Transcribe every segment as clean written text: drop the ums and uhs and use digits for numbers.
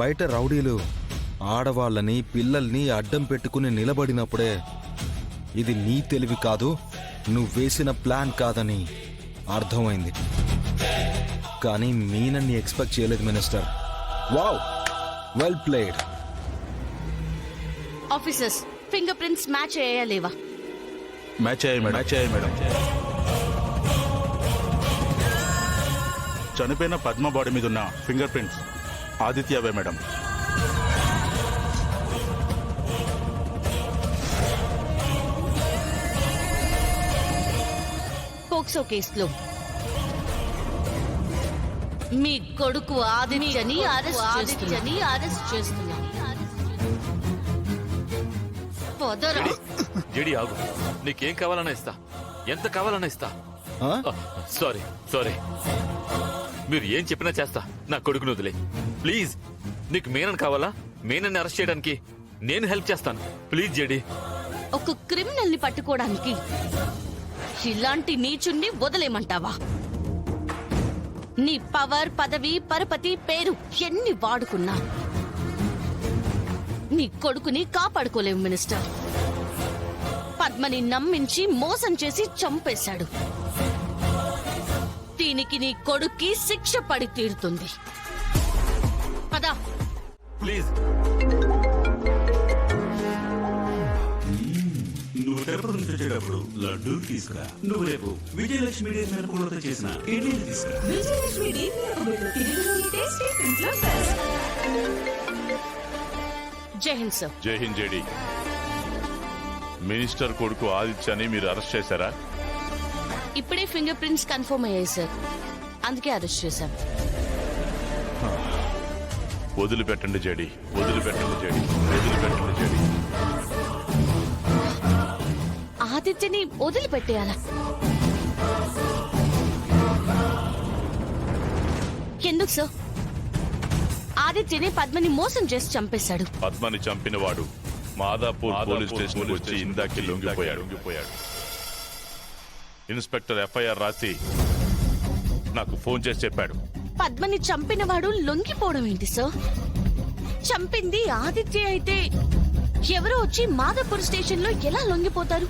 బయట రౌడీలు ఆడవాళ్ళని పిల్లల్ని అడ్డం పెట్టుకుని నిలబడినప్పుడే ఇది నీ తెలివి కాదు, నువ్వు వేసిన ప్లాన్ కాదని అర్థమైంది. కానీ మీనన్ని ఎక్స్పెక్ట్ చేయలేదు minister. Wow, well played. Officers, finger prints match అయ్యాయా లేవా? మ్యాచ్ అయ్యాయి మేడం. చనిపోయిన పద్మ బాడీ మీద ఉన్న ఫింగర్ ప్రింట్స్ ఆదిత్యవే మేడం. పోక్సో కేసులో మీ కొడుకు ఆదిత్యని అరెస్ట్ చేస్తున్నా. పొదరా జేడి ఆగు, నీకేం కావాలన్నా ఇస్తా, ఎంత కావాలన్నా ఇస్తా. సారీ, మీరు ఏం చెప్పినా చేస్తా. నా కొడుకును వదిలే ప్లీజ్. నీకు మీనన్ కావాలా? మీనన్ని అరెస్ట్ చేయడానికి నేను హెల్ప్ చేస్తాను. Please JD. ఒక క్రిమినల్ ని పట్టుకోవడానికి ఇలాంటి నీచుణ్ణి వదిలేమంటావా? నీ పవర్, పదవి, పరపతి, పేరు ఎన్ని వాడుకున్నా నీ కొడుకుని కాపాడుకోలేవు మినిస్టర్. పద్మని నమ్మించి మోసం చేసి చంపేశాడు. దీనికి నీ కొడుక్కి శిక్ష పడి తీరుతుంది. పదా ప్లీజ్. నువ్వు తిరుపతి నుంచి వచ్చేటప్పుడు లడ్డూ తీసుకురా. నువ్వు రేపు విజయలక్ష్మి మిరపలతో చేసిన ఇడ్లీలు తీసుకురా. జై హింద్ సార్. జై హింద్ జేడి. మినిస్టర్ కొడుకు ఆదిత్యని మీరు అరెస్ట్ చేశారా? ఇప్పుడే ఫింగర్ ప్రింట్స్ కన్ఫర్మ్ అయ్యాయి సార్, అందుకే అరెస్ట్ చేశాం. వదిలిపెట్టండి జేడి. ఆదిత్యని వదిలిపెట్టేయాలా? ఎందుకు సార్? ఆదిత్యని పద్మని మోసం చేసి చంపేశాడు. పద్మని చంపినవాడు మాదాపూర్ పోలీస్ స్టేషన్ వచ్చి ఇందాకి లొంగిపోయాడు. ఇన్స్పెక్టర్ ఎఫ్ఐఆర్ రాసి నాకు ఫోన్ చేసి చెప్పాడు. పద్మని చంపినవాడు లొంగిపోవడం ఏంటి సార్? చంపింది ఆదిత్య అయితే ఎవరో వచ్చి మాదాపూర్ స్టేషన్ లో ఎలా లొంగిపోతారు?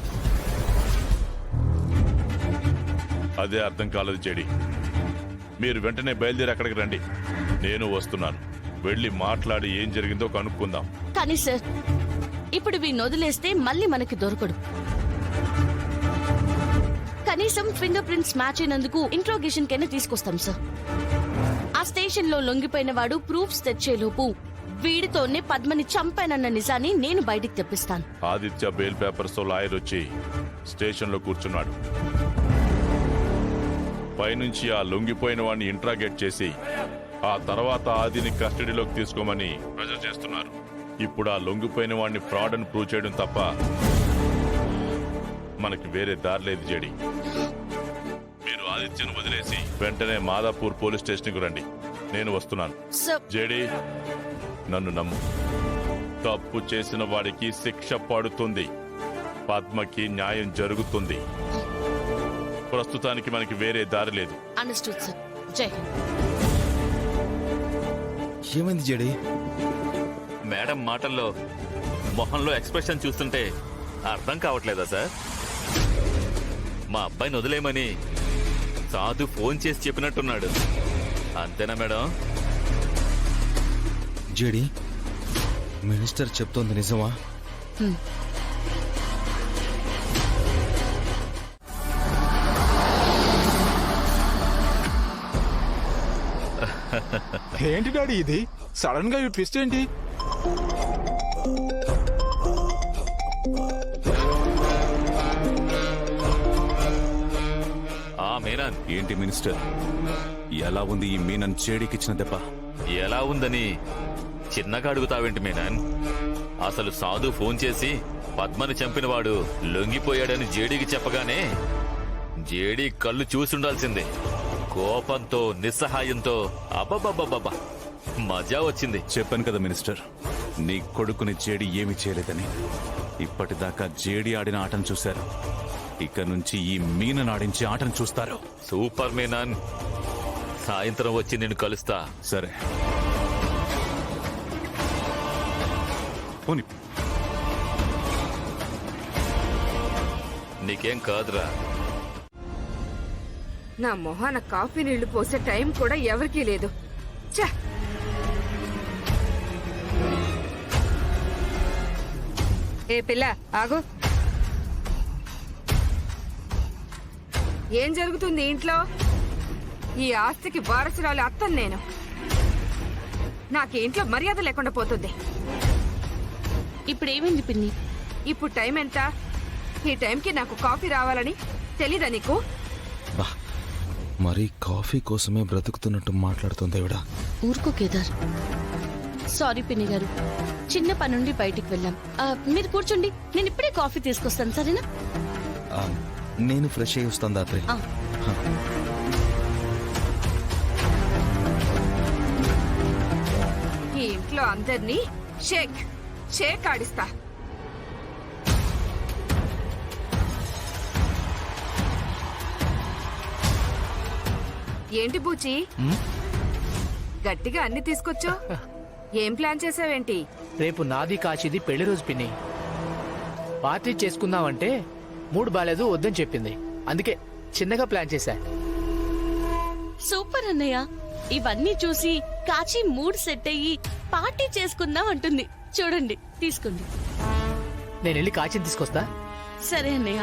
అదే అర్థం కాలేదు జేడి. మీరు వెంటనే బయలుదేరి అక్కడికి రండి. నేను వస్తున్నాను. వెళ్ళి మాట్లాడి ఏం జరిగిందో కనుక్కుందాం. కానీ సార్, ఇప్పుడు వీడిని వదిలేస్తే మళ్ళీ మనకి దొరకడు. కనీసం ఫింగర్ ప్రింట్స్ మ్యాచ్ అయినందుకు ఇంట్రోగేషన్ కైనా తీసుకొస్తాం సార్. ఆ స్టేషన్ లో లొంగిపోయిన వాడు ప్రూఫ్స్ తెచ్చేలోపు వీడితోనే పద్మని చంపానన్న నిజాన్ని నేను బయటికి తెప్పిస్తాను. ఆదిత్య బెయిల్ పేపర్స్ తో లాయర్ వచ్చి స్టేషన్ లో కూర్చున్నాడు. పైనుంచి ఆ లొంగిపోయిన వాడిని ఇంట్రాగేట్ చేసి ఆ తర్వాత ఆదిని కస్టడీలోకి తీసుకోమని ప్రెజర్ చేస్తున్నారు. ఇప్పుడు ఆ లొంగిపోయిన వాడిని ఫ్రాడ్ అని ప్రూవ్ చేయడం తప్ప మనకి వేరే దారి లేదు జేడి. మీరు ఆదిత్యను వదిలేసి వెంటనే మాదాపూర్ పోలీస్ స్టేషన్ కు రండి. నేను వస్తున్నాను. జేడి, నన్ను నమ్ము. తప్పు చేసిన వాడికి శిక్ష పడుతుంది. పద్మకి న్యాయం జరుగుతుంది. ప్రస్తుతానికి మనకి వేరే దారి లేదు. Understood sir. జై హింద్. ఏమైంది జేడి? మేడం మాటల్లో మొహంలో ఎక్స్ప్రెషన్ చూస్తుంటే అర్థం కావట్లేదా సార్? మా అబ్బాయిని వదిలేయమని సాధు ఫోన్ చేసి చెప్పినట్టున్నాడు. అంతేనా మేడం? జేడి, మినిస్టర్ చెప్తోంది నిజమా? ఏంటి డాడీ ఇది? సడన్ గా ఈ ట్విస్ట్ ఏంటి? మీనన్. ఏంటి మినిస్టర్, ఎలా ఉంది ఈ మీనన్ చేడికిచ్చిన దెబ్బ? ఎలా ఉందని చిన్నగా అడుగుతావేంటి మీనన్? అసలు సాధు ఫోన్ చేసి పద్మని చంపినవాడు లొంగిపోయాడని జేడీకి చెప్పగానే జేడీ కళ్ళు చూసుండాల్సిందే. కోపంతో, నిస్సహాయంతో అబ్బబ్బబ్బబ్బా మజా వచ్చింది. చెప్పాను కదా మినిస్టర్, నీ కొడుకుని జేడి ఏమీ చేయలేదని. ఇప్పటిదాకా జేడి ఆడిన ఆటను చూశారు, ఇక నుంచి ఈ మీనన్ ఆడించే ఆటను చూస్తారు. సూపర్ మీనన్. సాయంత్రం వచ్చి నిన్ను కలుస్తా. సరే. నీకేం కాదురా. నా మొహాన కాఫీ నీళ్లు పోసే టైం కూడా ఎవరికీ లేదు. ఛ! ఏ పిల్ల ఆగు. ఏం జరుగుతుంది ఇంట్లో? ఈ ఆస్తికి వారసురాలు అత్తను నేను. నాకు ఇంట్లో మర్యాద లేకుండా పోతుంది. ఇప్పుడు ఏమైంది పిన్ని? ఇప్పుడు టైం ఎంత? ఈ టైంకి నాకు కాఫీ రావాలని తెలీదా నీకు? బా మరీ కాఫీ కోసమే బ్రతుకుతున్నట్టు మాట్లాడుతుంది ఈవిడ. ఊరుకో కేదార్. సారీ పిన్ని గారు, చిన్న పని నుండి బయటికి వెళ్ళాం. మీరు కూర్చోండి, నేను ఇప్పుడే కాఫీ తీసుకొస్తాను, సరేనా? ఆ, నేను ఫ్రెష్ అయ్యి వస్తాను దాత్రి. ఆ. ఈ ఇంట్లో అందరినీ షేక్ షేక్ ఆడిస్తా. ఏంటి బూచి, గట్టిగా అన్ని తీసుకొచ్చో? ఏం ప్లాన్ చేసావేంటి? రేపు నాది కాచిది పెళ్లి రోజు పిన్ని. పార్టీ చేసుకుందామంటే మూడు బాలేదు వద్దని చెప్పింది. అందుకే చిన్నగా ప్లాన్ చేశా. సూపర్ అన్నయ్య. ఇవన్నీ చూసి కాచి మూడ్ సెట్ అయ్యి పార్టీ చేసుకుందాం అంటుంది. చూడండి, తీసుకోండి. నేను వెళ్ళి కాచిని తీసుకొస్తా. సరే అన్నయ్య.